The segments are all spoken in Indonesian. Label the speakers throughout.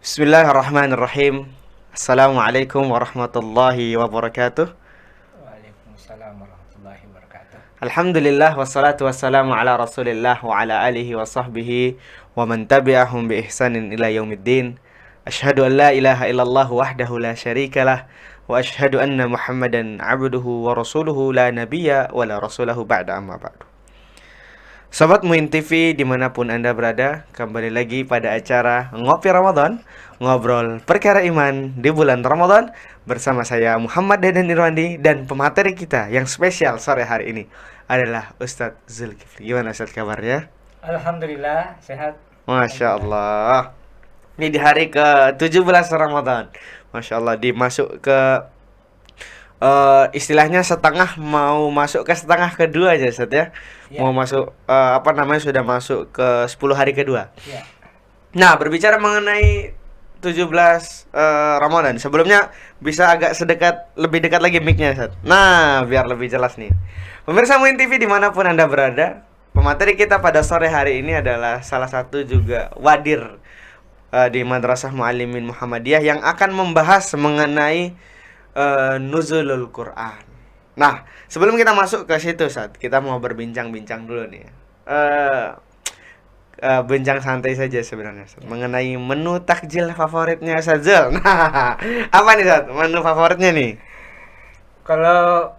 Speaker 1: Bismillahirrahmanirrahim. Assalamualaikum warahmatullahi wabarakatuh.
Speaker 2: Waalaikumsalam warahmatullahi wabarakatuh.
Speaker 1: Alhamdulillah wassalatu wassalamu ala Rasulillah wa ala alihi wa sahbihi wa man tabi'ahum bi ihsanin ila yaumiddin. Asyhadu an la ilaha illallah wahdahu la syarikalah wa asyhadu anna Muhammadan abduhu wa rasuluhu la nabiyya wa la rasulahu ba'da amma ba'du. Sobat Muin TV dimanapun Anda berada, kembali lagi pada acara Ngopi Ramadan, ngobrol perkara iman di bulan Ramadan bersama saya Muhammad Dedan Irwandi dan pemateri kita yang spesial sore hari ini adalah Ustadz Zulkifli. Gimana Ustadz kabarnya?
Speaker 2: Alhamdulillah sehat.
Speaker 1: Masya Allah. Ini di hari ke-17 Ramadan. Masya Allah, dimasuk ke istilahnya setengah mau masuk ke setengah kedua aja Ustadz ya.
Speaker 2: Ya.
Speaker 1: Mau masuk sudah masuk ke 10 hari kedua.
Speaker 2: Ya.
Speaker 1: Nah, berbicara mengenai 17 Ramadan, sebelumnya bisa agak lebih dekat lagi mic-nya Ustadz. Nah, biar lebih jelas nih. Pemirsa Muin TV dimanapun Anda berada, pemateri kita pada sore hari ini adalah salah satu juga wadir di Madrasah Muallimin Muhammadiyah yang akan membahas mengenai nuzulul Quran. Nah, sebelum kita masuk ke situ, kita mau berbincang-bincang dulu nih. Bincang santai saja sebenarnya, mengenai menu takjil favoritnya Zul. Nah, apa nih menu favoritnya nih?
Speaker 2: Kalau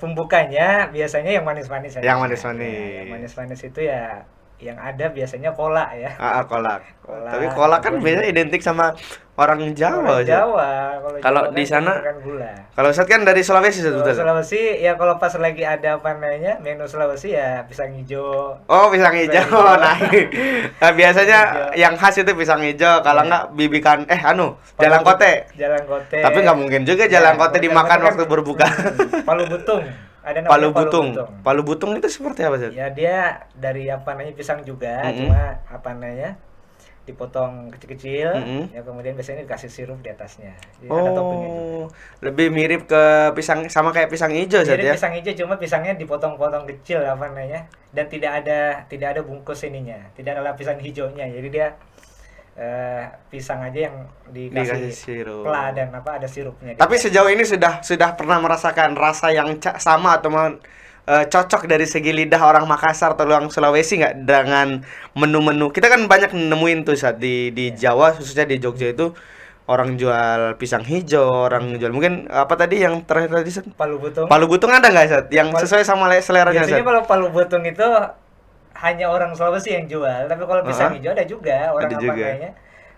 Speaker 2: pembukanya biasanya yang manis-manis aja.
Speaker 1: Yang manis-manis.
Speaker 2: Ya, yang manis-manis itu ya yang ada biasanya kolak ya.
Speaker 1: Kolak. Tapi kolak kan biasanya identik sama orang Jawa.
Speaker 2: Orang Jawa.
Speaker 1: Kalau
Speaker 2: Jawa
Speaker 1: di
Speaker 2: kan
Speaker 1: sana
Speaker 2: kan gula.
Speaker 1: Kalau Ustadz kan dari Sulawesi
Speaker 2: Kalau
Speaker 1: betul.
Speaker 2: Sulawesi ya kalau pas lagi ada apa namanya menu Sulawesi ya pisang hijau.
Speaker 1: Oh, pisang hijau. Nah, biasanya yang khas itu pisang hijau. Kalau enggak bibikan jalan kote.
Speaker 2: Jalan kote.
Speaker 1: Tapi nggak mungkin juga jalan kote dimakan waktu berbuka.
Speaker 2: Palu butung. Ada
Speaker 1: Palu
Speaker 2: namanya
Speaker 1: butung. Palu butung itu seperti apa sih?
Speaker 2: Ya dia dari pisang juga, cuma dipotong kecil-kecil, ya kemudian biasanya dikasih sirup di atasnya. Jadi ada toppingnya juga.
Speaker 1: Lebih mirip ke pisang sama kayak pisang hijau
Speaker 2: Jadi
Speaker 1: ya?
Speaker 2: pisang hijau cuma pisangnya dipotong-potong kecil dan tidak ada bungkus ininya, tidak ada lapisan hijaunya. Jadi dia pisang aja yang dikasih
Speaker 1: sirup.
Speaker 2: pla dan ada sirupnya.
Speaker 1: Tapi sejauh ini sudah pernah merasakan rasa yang sama atau cocok dari segi lidah orang Makassar atau orang Sulawesi nggak dengan menu-menu? Kita kan banyak nemuin tuh saat di Jawa, khususnya di Jogja itu orang jual pisang hijau, orang jual mungkin apa tadi yang terakhir tadi Sat?
Speaker 2: Palu butung.
Speaker 1: Palu butung ada nggak Sat? Yang sesuai sama seleranya Sat?
Speaker 2: Biasanya kalau palu butung itu hanya orang Sulawesi yang jual, tapi kalau pisang hijau ada juga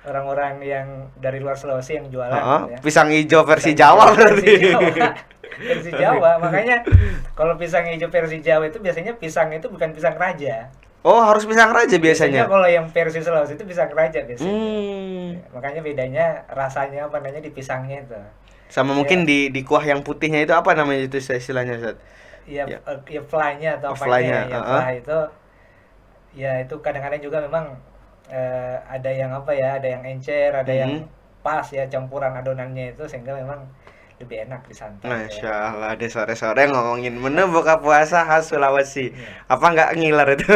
Speaker 2: orang-orang yang dari luar Sulawesi yang jualan. Ya.
Speaker 1: Pisang hijau versi Jawa berarti.
Speaker 2: Versi Jawa. Makanya kalau pisang hijau versi Jawa itu biasanya pisang itu bukan pisang raja.
Speaker 1: Oh, harus pisang raja biasanya.
Speaker 2: Kalau yang versi Sulawesi itu pisang raja biasanya. Ya, makanya bedanya rasanya di pisangnya itu.
Speaker 1: Sama mungkin di kuah yang putihnya itu apa namanya itu istilahnya Ustaz?
Speaker 2: Iya, ya fly-nya atau
Speaker 1: fly-nya.
Speaker 2: Fly itu ya itu kadang-kadang juga memang ada yang ada yang encer, ada yang pas ya campuran adonannya itu sehingga memang lebih enak disantap.
Speaker 1: Masya Allah, ada sore-sore ngomongin menu buka puasa khas Sulawesi. Apa nggak ngiler itu?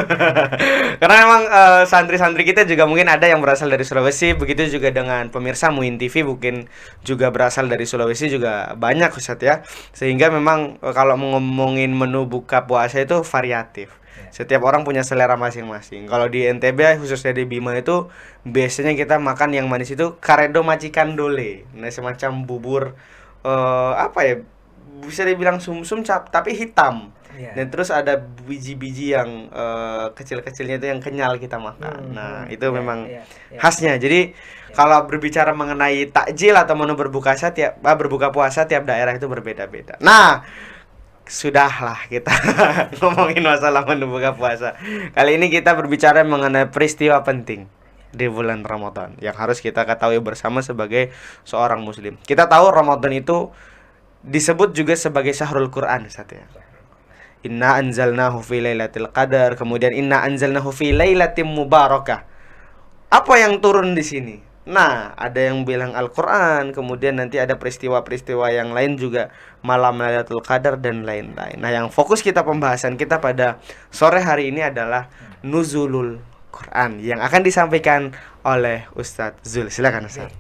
Speaker 1: Karena memang santri-santri kita juga mungkin ada yang berasal dari Sulawesi, begitu juga dengan pemirsa Muin TV mungkin juga berasal dari Sulawesi juga banyak Ustaz ya. Sehingga memang kalau ngomongin menu buka puasa itu variatif. Setiap orang punya selera masing-masing. Kalau di NTB khususnya di Bima itu biasanya kita makan yang manis itu karedo majikan dole. Nah, semacam bubur bisa dibilang sumsum tapi hitam. Dan terus ada biji-biji yang kecil-kecilnya itu yang kenyal kita makan. Nah, itu memang khasnya. Jadi kalau berbicara mengenai takjil atau menu berbuka puasa tiap daerah itu berbeda-beda. Nah, sudahlah kita ngomongin masalah menu buka puasa. Kali ini kita berbicara mengenai peristiwa penting di bulan Ramadan yang harus kita ketahui bersama sebagai seorang muslim. Kita tahu Ramadan itu disebut juga sebagai syahrul Quran ya. Inna anzalnahu fi lailatul qadar, kemudian inna anzalnahu fi lailatin mubarakah. Apa yang turun di sini? Nah, ada yang bilang Al-Quran, kemudian nanti ada peristiwa-peristiwa yang lain juga, malam Lailatul Qadar dan lain-lain. Nah, yang fokus kita pembahasan kita pada sore hari ini adalah nuzulul Quran yang akan disampaikan oleh Ustadz Zul. Silakan Ustadz.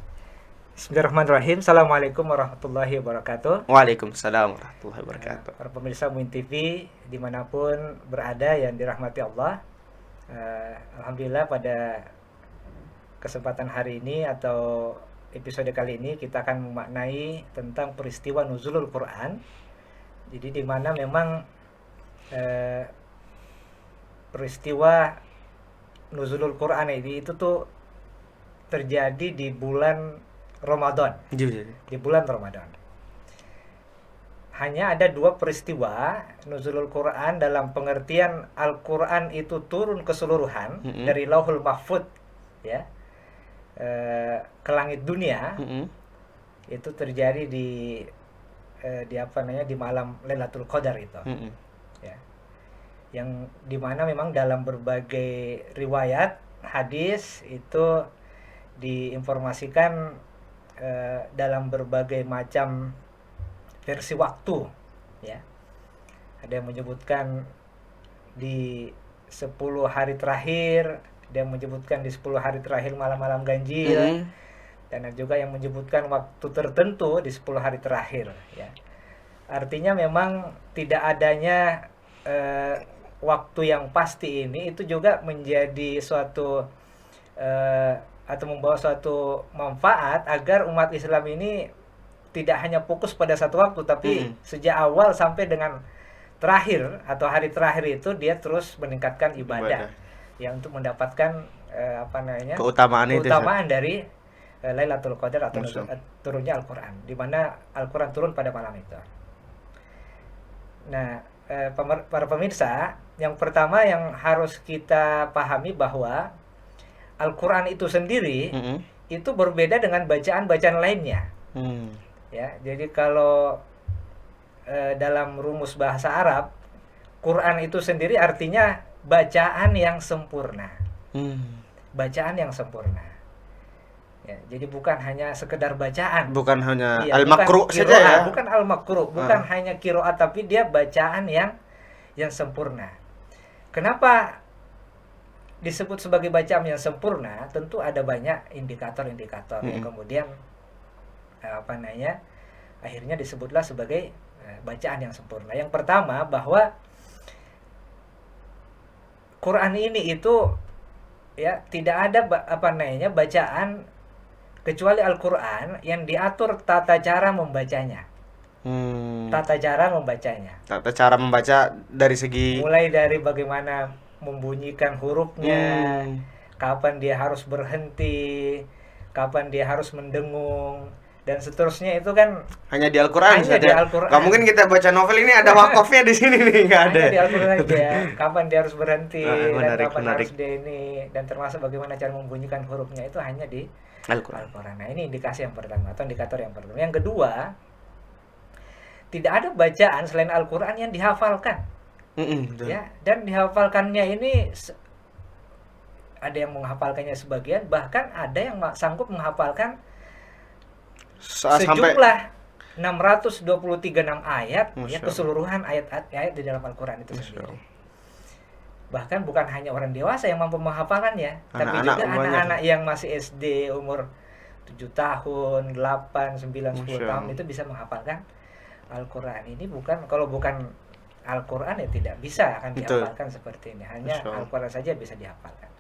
Speaker 2: Bismillahirrahmanirrahim. Assalamualaikum warahmatullahi wabarakatuh.
Speaker 1: Waalaikumsalam warahmatullahi wabarakatuh.
Speaker 2: Para pemirsa Muin TV dimanapun berada yang dirahmati Allah, alhamdulillah pada kesempatan hari ini atau episode kali ini kita akan memaknai tentang peristiwa nuzulul Quran. Jadi di mana memang peristiwa nuzulul Quran ini itu tuh terjadi di bulan Ramadan. Di bulan Ramadan. Hanya ada 2 peristiwa nuzulul Quran dalam pengertian Al-Quran itu turun keseluruhan dari Lauhul Mahfudz ya. Ke langit dunia itu terjadi di di malam Lailatul Qadar itu ya, yang dimana memang dalam berbagai riwayat hadis itu diinformasikan dalam berbagai macam versi waktu ya. Ada yang menyebutkan di 10 hari terakhir, dia menyebutkan di 10 hari terakhir malam-malam ganjil, dan ada juga yang menyebutkan waktu tertentu di 10 hari terakhir ya. Artinya memang tidak adanya waktu yang pasti ini itu juga menjadi suatu atau membawa suatu manfaat agar umat Islam ini tidak hanya fokus pada satu waktu, tapi sejak awal sampai dengan terakhir atau hari terakhir itu dia terus meningkatkan ibadah. Ya, untuk mendapatkan keutamaan dari Lailatul Qadar atau turunnya Al-Quran, di mana Al-Quran turun pada malam itu. Nah, para pemirsa, yang pertama yang harus kita pahami bahwa Al-Quran itu sendiri itu berbeda dengan bacaan-bacaan lainnya. Ya, jadi kalau dalam rumus bahasa Arab, Quran itu sendiri artinya bacaan yang sempurna. Bacaan yang sempurna. Ya, jadi bukan hanya sekedar bacaan.
Speaker 1: Bukan hanya al-makru saja ya.
Speaker 2: Bukan al-makru, bukan hanya qiraat, tapi dia bacaan yang sempurna. Kenapa disebut sebagai bacaan yang sempurna? Tentu ada banyak indikator-indikator yang kemudian akhirnya disebutlah sebagai bacaan yang sempurna. Yang pertama bahwa Quran ini itu ya tidak ada bacaan kecuali Al-Quran yang diatur tata cara membacanya. Tata cara membacanya.
Speaker 1: Tata cara membaca dari segi
Speaker 2: mulai dari bagaimana membunyikan hurufnya, kapan dia harus berhenti, kapan dia harus mendengung, dan seterusnya itu kan
Speaker 1: hanya di Al-Quran saja.
Speaker 2: Gak
Speaker 1: mungkin kita baca novel ini ada wakafnya di sini nih, nggak ada.
Speaker 2: Hanya di Al-Quran saja. Kapan dia harus berhenti dan kapan harus dia ini, dan termasuk bagaimana cara membunyikan hurufnya itu hanya di Al-Quran. Nah, ini indikasi yang pertama atau indikator yang pertama. Yang kedua, tidak ada bacaan selain Al-Quran yang dihafalkan. Ya, dan dihafalkannya ini ada yang menghafalkannya sebagian, bahkan ada yang sanggup menghafalkan sejumlah 623 ayat ya, keseluruhan ayat-ayat di dalam Al-Quran itu sendiri. Bahkan bukan hanya orang dewasa yang mampu menghafalkannya, tapi juga anak-anak yang masih SD umur 7 tahun, 8, 9, 10 tahun itu bisa menghafalkan Al-Quran. Ini kalau bukan Al-Quran ya tidak bisa akan dihafalkan seperti ini. Hanya Al-Quran saja bisa dihafalkan.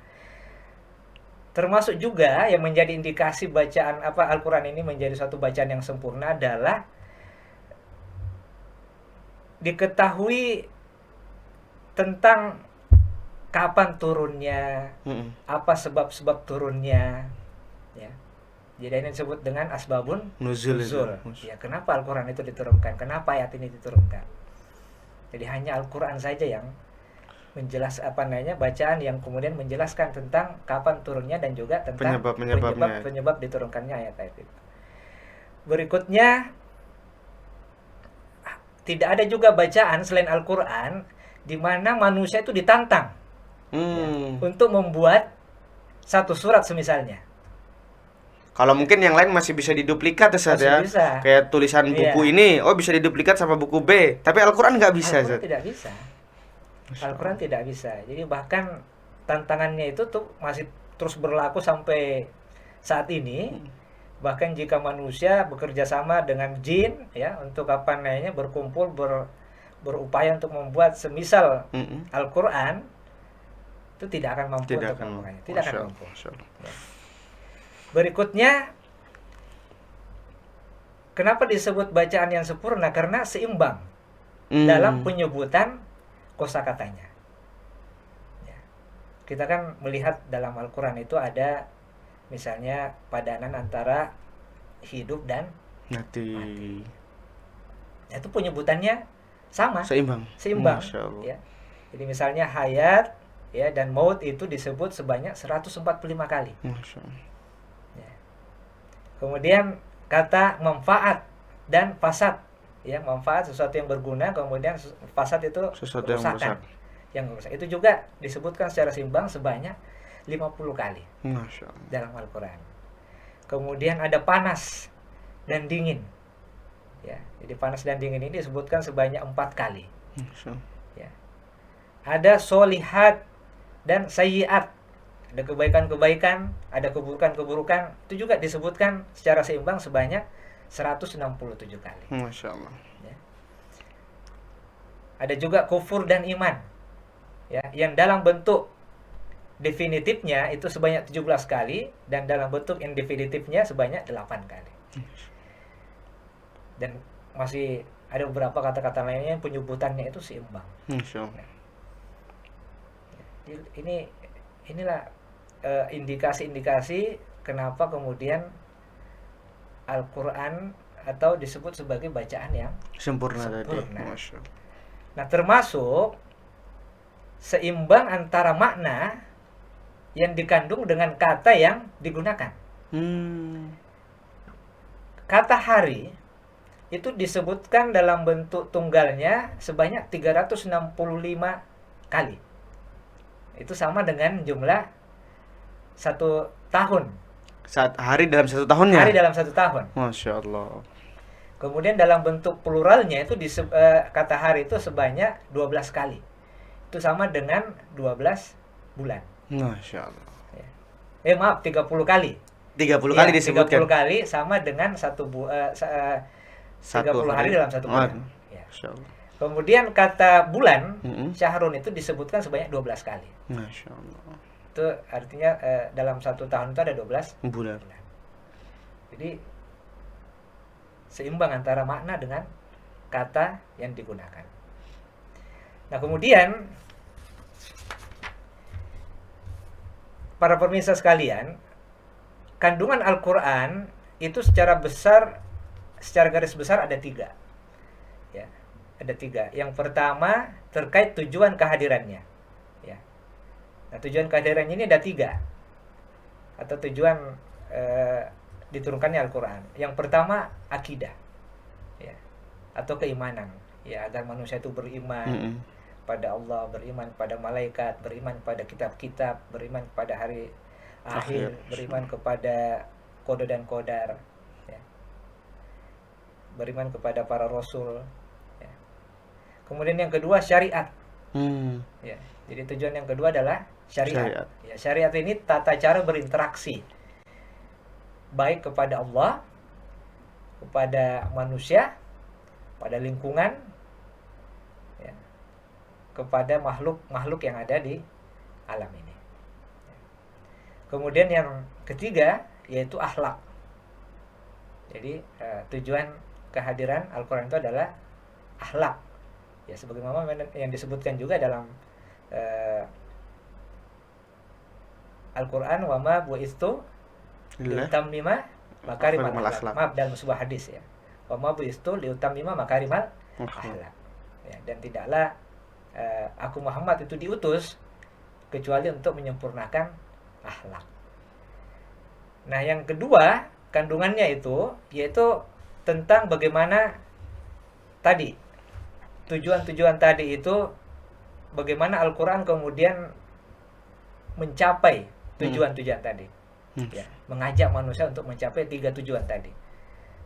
Speaker 2: Termasuk juga yang menjadi indikasi bacaan Al-Quran ini menjadi suatu bacaan yang sempurna adalah diketahui tentang kapan turunnya, apa sebab-sebab turunnya, ya. Jadi ini disebut dengan asbabun nuzul. Ya, kenapa Al-Quran itu diturunkan? Kenapa ayat ini diturunkan? Jadi hanya Al-Quran saja yang bacaan yang kemudian menjelaskan tentang kapan turunnya dan juga tentang penyebab diturunkannya ayat-ayat itu. Berikutnya, tidak ada juga bacaan selain Al-Quran di mana manusia itu ditantang untuk membuat satu surat semisalnya.
Speaker 1: Kalau mungkin yang lain masih bisa diduplikat ya. Bisa. Kayak tulisan buku ini, bisa diduplikat sama buku B. Tapi Al-Quran nggak bisa.
Speaker 2: Al-Quran tidak bisa. Al-Quran tidak bisa. Jadi bahkan tantangannya itu tuh masih terus berlaku sampai saat ini. Bahkan jika manusia bekerja sama dengan jin ya untuk apa namanya berkumpul berupaya untuk membuat semisal Al-Qur'an, itu tidak akan mampu untuk melakukannya. Tidak akan mampu. Ya. Berikutnya, kenapa disebut bacaan yang sempurna? Karena seimbang dalam penyebutan kosakatanya. Ya. Kita kan melihat dalam Al-Quran itu ada misalnya padanan antara hidup dan mati. Itu penyebutannya sama.
Speaker 1: Seimbang.
Speaker 2: Ya. Jadi misalnya hayat ya dan maut itu disebut sebanyak 145 kali. Ya. Kemudian kata manfaat dan fasad, ya, manfaat sesuatu yang berguna, kemudian fasad itu
Speaker 1: sesuatu
Speaker 2: yang rusak. Itu juga disebutkan secara seimbang sebanyak 50 kali.
Speaker 1: Masya Allah.
Speaker 2: Dalam Al-Quran. Kemudian ada panas dan dingin. Ya, jadi panas dan dingin ini disebutkan sebanyak 4 kali. Ya. Ada solihat dan sayyiat. Ada kebaikan-kebaikan, ada keburukan-keburukan. Itu juga disebutkan secara seimbang sebanyak 167 kali.
Speaker 1: Masya Allah.
Speaker 2: Ya. Ada juga kufur dan iman. Ya, yang dalam bentuk definitifnya itu sebanyak 17 kali dan dalam bentuk indefinitifnya sebanyak 8 kali. Dan masih ada beberapa kata-kata lainnya yang penyebutannya itu seimbang.
Speaker 1: Masya Allah.
Speaker 2: Inilah indikasi-indikasi kenapa kemudian Al-Quran atau disebut sebagai bacaan yang
Speaker 1: sempurna. Tadi.
Speaker 2: Nah, termasuk seimbang antara makna yang dikandung dengan kata yang digunakan. Kata hari itu disebutkan dalam bentuk tunggalnya sebanyak 365 kali. Itu sama dengan jumlah 1 tahun.
Speaker 1: Hari dalam 1 tahunnya?
Speaker 2: Hari dalam 1 tahun.
Speaker 1: Masya Allah.
Speaker 2: Kemudian dalam bentuk pluralnya itu kata hari itu sebanyak 12 kali. Itu sama dengan 12 bulan.
Speaker 1: Masya Allah.
Speaker 2: Maaf, 30 kali.
Speaker 1: 30 kali disebutkan.
Speaker 2: 30 kali sama dengan 30 hari dalam 1 bulan. Ya.
Speaker 1: Masya Allah.
Speaker 2: Kemudian kata bulan, syahrun itu disebutkan sebanyak 12 kali.
Speaker 1: Masya Allah.
Speaker 2: Itu artinya dalam 1 tahun itu ada 12 bulan. Jadi seimbang antara makna dengan kata yang digunakan. Nah, kemudian para pemirsa sekalian, kandungan Al-Quran itu secara garis besar ada 3. Ya, ada 3. Yang pertama terkait tujuan kehadirannya. Ya. Nah, tujuan kehadirannya ini ada 3. Atau tujuan diturunkannya Al-Quran. Yang pertama akidah, ya, atau keimanan, ya, agar manusia itu beriman pada Allah, beriman pada malaikat, beriman pada kitab-kitab, beriman pada hari akhir, beriman kepada qada dan qadar, ya, beriman kepada para rasul, ya. Kemudian yang kedua syariat. Ya, jadi tujuan yang kedua adalah syariat. Ya, syariat ini tata cara berinteraksi baik kepada Allah, kepada manusia, pada lingkungan, ya, kepada makhluk yang ada di alam ini. Kemudian yang ketiga yaitu akhlak. Jadi tujuan kehadiran Al-Quran itu adalah akhlak. Ya, sebagaimana yang disebutkan juga dalam Al-Quran, wa ma bu'istu liutammima makarimal akhlak. Maaf, dalam sebuah hadis, ya. Wa ma bu'istu liutammima makarimal akhlak. Ya, dan tidaklah aku Muhammad itu diutus kecuali untuk menyempurnakan akhlak. Nah, yang kedua kandungannya itu yaitu tentang bagaimana tadi tujuan-tujuan tadi itu, bagaimana Al-Quran kemudian mencapai tujuan-tujuan tadi, ya, mengajak manusia untuk mencapai 3 tujuan tadi.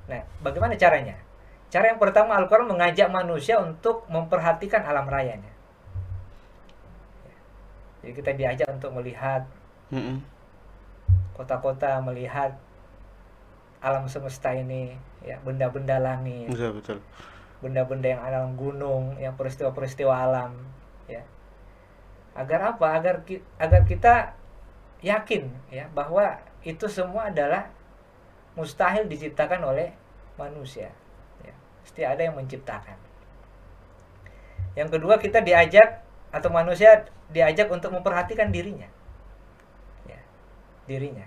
Speaker 2: Nah, bagaimana caranya? Cara yang pertama, Al-Quran mengajak manusia untuk memperhatikan alam rayanya. Jadi kita diajak untuk melihat kota-kota, melihat alam semesta ini, ya, benda-benda langit,
Speaker 1: Betul.
Speaker 2: benda-benda yang ada dalam gunung, yang peristiwa-peristiwa alam, ya. Agar apa? Agar kita yakin, ya, bahwa itu semua adalah mustahil diciptakan oleh manusia, ya. Pasti ada yang menciptakan. Yang kedua, kita diajak, atau manusia diajak untuk memperhatikan dirinya, ya, dirinya,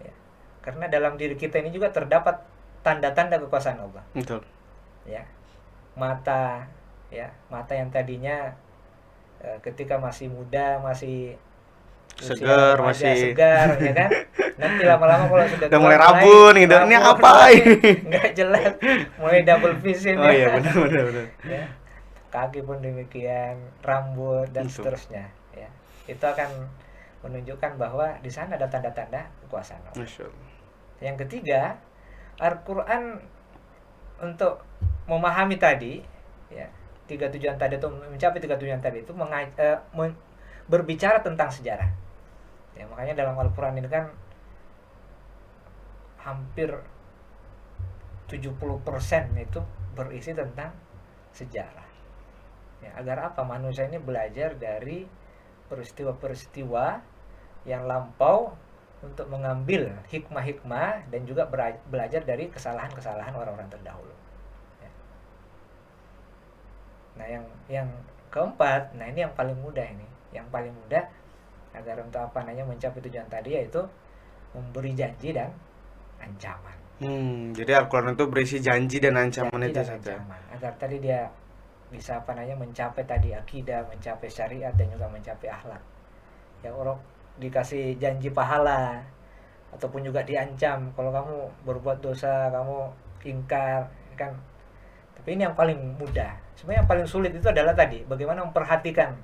Speaker 2: ya. Karena dalam diri kita ini juga terdapat tanda-tanda kekuasaan Allah.
Speaker 1: Betul.
Speaker 2: Ya, mata, ya, mata yang tadinya ketika masih muda, masih
Speaker 1: segar,
Speaker 2: masih
Speaker 1: masih
Speaker 2: segar, ya kan. Nanti lama-lama kalau sudah
Speaker 1: udah mulai rabun gitu. Ini apa ini?
Speaker 2: Enggak jelas, mulai double vision.
Speaker 1: Oh
Speaker 2: ya.
Speaker 1: iya, benar.
Speaker 2: Ya. Kaki pun demikian, rambut dan seterusnya, ya. Itu akan menunjukkan bahwa di sana ada tanda-tanda kekuasaan Allah. Yang ketiga, Al-Qur'an untuk memahami tadi, ya, tiga tujuan tadi itu, mencapai tiga tujuan tadi itu berbicara tentang sejarah. Ya, makanya dalam Al-Qur'an ini kan hampir 70% itu berisi tentang sejarah. Ya, agar apa? Manusia ini belajar dari peristiwa-peristiwa yang lampau untuk mengambil hikmah-hikmah dan juga belajar dari kesalahan-kesalahan orang-orang terdahulu. Ya. Nah, yang keempat, nah ini yang paling mudah ini. Yang paling mudah agar untuk mencapai tujuan tadi, yaitu memberi janji dan ancaman.
Speaker 1: Jadi Al-Quran itu berisi janji dan ancaman itu saja.
Speaker 2: Agar tadi dia bisa mencapai tadi akidah, mencapai syariat, dan juga mencapai akhlak. Ya, orang dikasih janji pahala ataupun juga diancam kalau kamu berbuat dosa, kamu ingkar, kan. Tapi ini yang paling mudah. Sebenarnya yang paling sulit itu adalah tadi bagaimana memperhatikan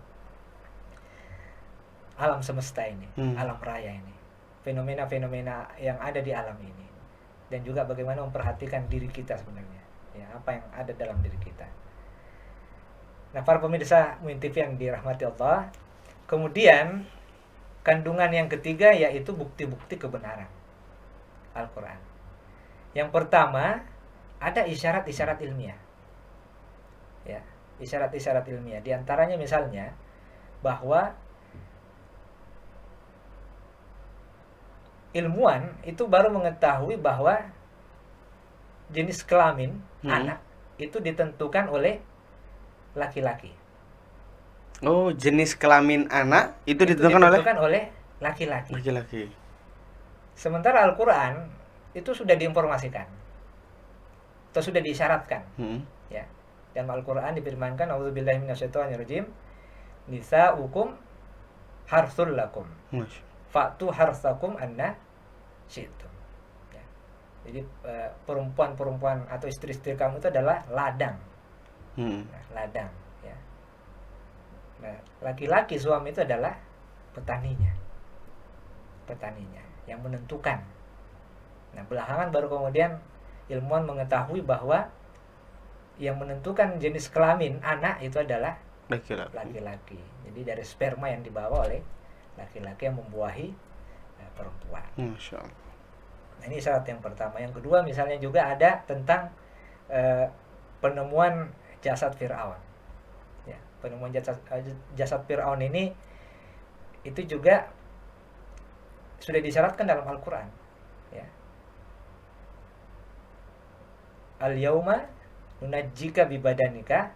Speaker 2: alam semesta ini, alam raya ini, fenomena-fenomena yang ada di alam ini, dan juga bagaimana memperhatikan diri kita sebenarnya, ya, apa yang ada dalam diri kita. Nah, para pemirsa Muin TV yang dirahmati Allah, kemudian kandungan yang ketiga yaitu bukti-bukti kebenaran Al-Quran. Yang pertama, ada isyarat-isyarat ilmiah, ya, isyarat-isyarat ilmiah. Di antaranya misalnya bahwa ilmuwan itu baru mengetahui bahwa jenis kelamin anak itu ditentukan oleh laki-laki.
Speaker 1: Oh, jenis kelamin anak itu ditentukan
Speaker 2: oleh laki-laki.
Speaker 1: Laki-laki.
Speaker 2: Sementara Al-Quran itu sudah diinformasikan atau sudah disyaratkan. Ya. Dan Al-Quran difirmankan, "A'udzubillahi minasyaitonirrajim. Nisa'ukum harsul lakum. Fa'tu harsakum anna syi'tum." Ya. Jadi perempuan-perempuan atau istri-istri kamu itu adalah ladang. Nah, ladang, ya. Nah, laki-laki suami itu adalah petaninya yang menentukan. Nah, belakangan baru kemudian ilmuwan mengetahui bahwa yang menentukan jenis kelamin anak itu adalah laki-laki. Jadi dari sperma yang dibawa oleh laki-laki yang membuahi perempuan.
Speaker 1: Masya Allah.
Speaker 2: Nah, ini syarat yang pertama. Yang kedua misalnya juga ada tentang penemuan jasad Fir'aun. Ya, penemuan jasad Fir'aun ini itu juga sudah disyaratkan dalam Al-Quran. Ya. Al-yauma nunajjika bibadanika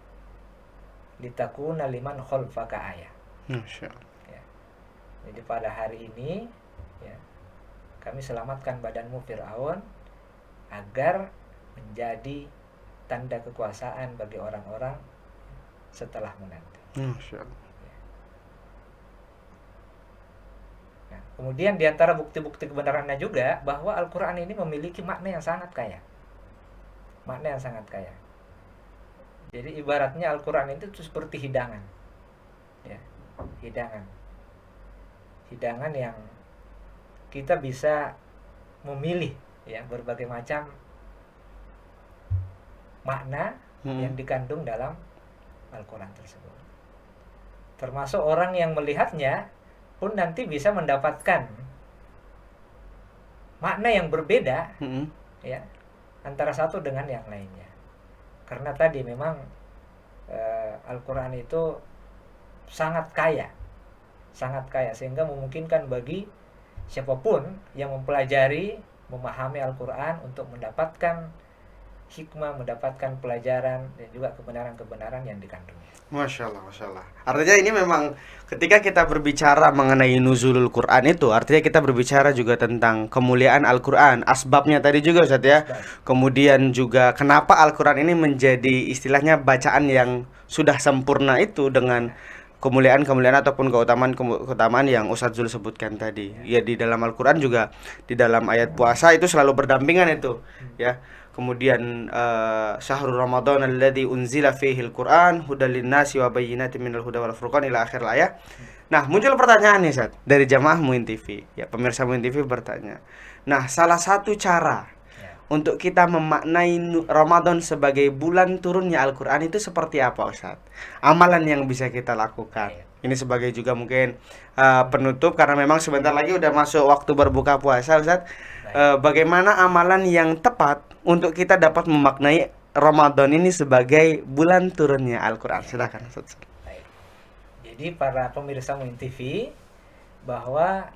Speaker 2: litakuna liman khalfaka ayah.
Speaker 1: Masya Allah.
Speaker 2: Ya. Jadi pada hari ini, ya, kami selamatkan badanmu Fir'aun agar menjadi tanda kekuasaan bagi orang-orang setelahmu nanti.
Speaker 1: Masya Allah.
Speaker 2: Nah, kemudian diantara bukti-bukti kebenarannya juga bahwa Al-Quran ini memiliki makna yang sangat kaya. Makna yang sangat kaya. Jadi ibaratnya Al-Quran itu seperti hidangan. Ya, hidangan yang kita bisa memilih, ya, berbagai macam makna yang dikandung dalam Al-Quran tersebut. Termasuk orang yang melihatnya pun nanti bisa mendapatkan makna yang berbeda ya antara satu dengan yang lainnya. Karena tadi memang Al-Quran itu sangat kaya sehingga memungkinkan bagi siapapun yang mempelajari, memahami Al-Quran untuk mendapatkan hikmah, mendapatkan pelajaran dan juga kebenaran-kebenaran yang dikandungnya.
Speaker 1: Masya Allah, Masya Allah. Artinya ini memang ketika kita berbicara mengenai nuzulul Quran itu, artinya kita berbicara juga tentang kemuliaan Al-Quran, asbabnya tadi juga Ustaz ya. Kemudian juga kenapa Al-Quran ini menjadi istilahnya bacaan yang sudah sempurna itu dengan kemuliaan-kemuliaan ataupun keutamaan yang Ustaz Zul sebutkan tadi. Ya di dalam Al-Quran juga, di dalam ayat puasa itu selalu berdampingan itu ya. Kemudian syahrul Ramadan alladzi unzila fihi al-Qur'an hudal linnasi wa bayyinatin minal huda wal furqan ila akhir ayat. Nah, muncul pertanyaan nih Ustaz dari jamaah Muin TV. Ya, pemirsa Muin TV bertanya. Nah, salah satu cara untuk kita memaknai Ramadan sebagai bulan turunnya Al-Qur'an itu seperti apa Ustaz? Amalan yang bisa kita lakukan. Ini sebagai juga mungkin penutup karena memang sebentar lagi udah masuk waktu berbuka puasa Ustaz. Bagaimana amalan yang tepat untuk kita dapat memaknai Ramadan ini sebagai bulan turunnya Al-Quran? Silakan Ustaz.
Speaker 2: Jadi para pemirsa Muin TV, bahwa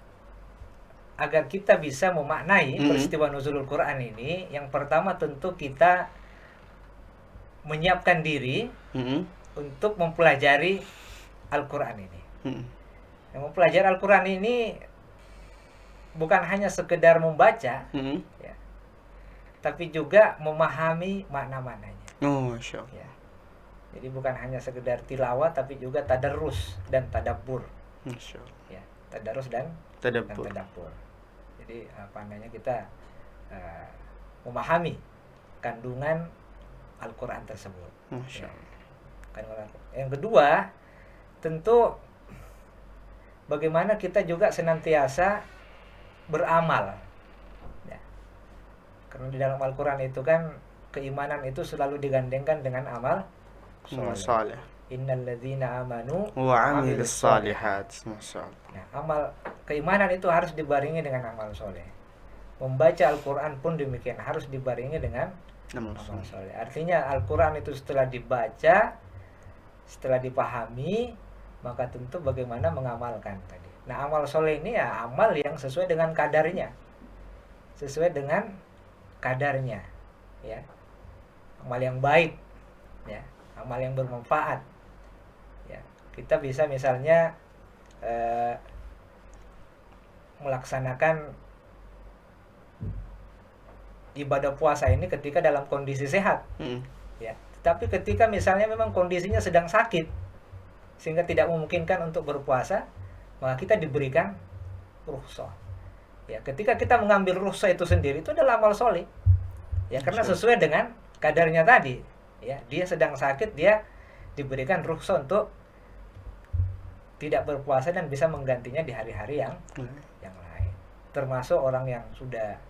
Speaker 2: agar kita bisa memaknai peristiwa nuzulul Quran ini, yang pertama tentu kita menyiapkan diri untuk mempelajari Al-Quran ini. Yang mempelajari Al-Quran ini bukan hanya sekedar membaca, ya, tapi juga memahami makna-maknanya.
Speaker 1: Oh, Masya Allah.
Speaker 2: Ya. Jadi bukan hanya sekedar tilawah, tapi juga tadarrus dan tadabbur.
Speaker 1: Masya Allah.
Speaker 2: Ya, tadarrus dan tadabbur. Jadi kita memahami kandungan Al-Quran tersebut.
Speaker 1: Masya Allah.
Speaker 2: Ya. Yang kedua, tentu bagaimana kita juga senantiasa beramal ya. Karena di dalam Al-Quran itu kan keimanan itu selalu digandengkan dengan amal soleh. Innal ladzina amanu
Speaker 1: wa amilus shalihat.
Speaker 2: Nah, amal keimanan itu harus dibarengi dengan amal soleh. Membaca Al-Quran pun demikian, harus dibarengi dengan amal soleh. Artinya Al-Quran itu setelah dibaca, setelah dipahami, maka tentu bagaimana mengamalkan tadi. Nah, amal soleh ini ya amal yang sesuai dengan kadarnya, ya, amal yang baik, ya, amal yang bermanfaat. Ya, kita bisa misalnya melaksanakan ibadah puasa ini ketika dalam kondisi sehat, ya. Tapi ketika misalnya memang kondisinya sedang sakit, sehingga tidak memungkinkan untuk berpuasa, maka kita diberikan rukhsah. Ya, ketika kita mengambil rukhsah itu sendiri, itu adalah amal soleh. Ya, karena sesuai dengan kadarnya tadi. Ya, dia sedang sakit, dia diberikan rukhsah untuk tidak berpuasa dan bisa menggantinya di hari-hari yang lain. Termasuk orang yang sudah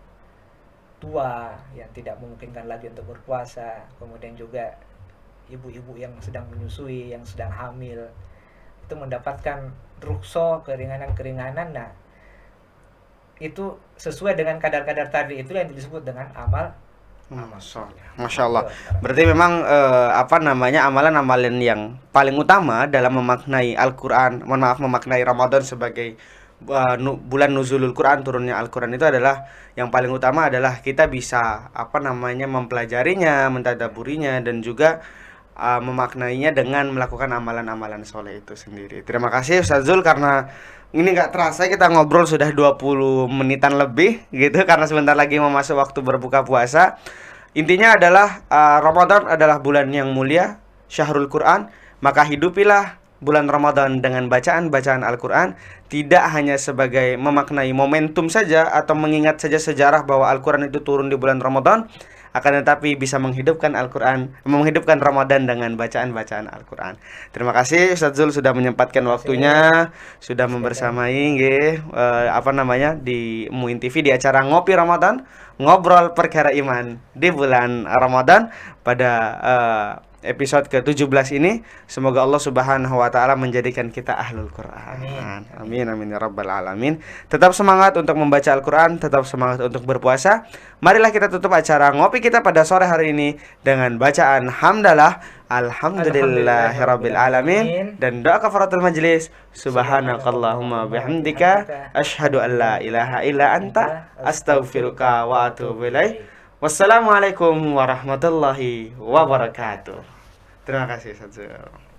Speaker 2: tua, yang tidak memungkinkan lagi untuk berpuasa, kemudian juga ibu-ibu yang sedang menyusui, yang sedang hamil, itu mendapatkan rukhsah, keringanan-keringanan. Nah, itu sesuai dengan kadar-kadar tadi, itu yang disebut dengan amal soleh.
Speaker 1: Masya Allah. Berarti memang amalan-amalan yang paling utama dalam memaknai Al-Quran, memaknai Ramadan sebagai bulan nuzulul Quran, turunnya Al-Quran itu adalah yang paling utama adalah kita bisa mempelajarinya, mentadaburinya, dan juga memaknainya dengan melakukan amalan-amalan soleh itu sendiri. Terima kasih Ustaz Zul, karena ini gak terasa kita ngobrol sudah 20 menitan lebih gitu, karena sebentar lagi mau masuk waktu berbuka puasa. Intinya adalah Ramadan adalah bulan yang mulia, syahrul Quran, maka hidupilah bulan Ramadan dengan bacaan-bacaan Al-Quran, tidak hanya sebagai memaknai momentum saja atau mengingat saja sejarah bahwa Al-Quran itu turun di bulan Ramadan, akan tetapi bisa menghidupkan Al-Quran, menghidupkan Ramadan dengan bacaan-bacaan Al-Quran. Terima kasih Ustaz Zul sudah menyempatkan waktunya, sudah membersamai di Muin TV di acara Ngopi Ramadan, ngobrol perkara iman di bulan Ramadan pada episode ke-17 ini. Semoga Allah Subhanahu wa taala menjadikan kita ahlul Quran. Amin amin ya rabbal alamin. Tetap semangat untuk membaca Al-Qur'an, tetap semangat untuk berpuasa. Marilah kita tutup acara ngopi kita pada sore hari ini dengan bacaan hamdalah alhamdulillahirabbil alamin dan doa kafaratul majlis. Subhanakallahumma bihamdika asyhadu an la ilaha illa anta astaghfiruka wa atubu ilaik. Wassalamualaikum warahmatullahi wabarakatuh. Terima kasih Ustaz.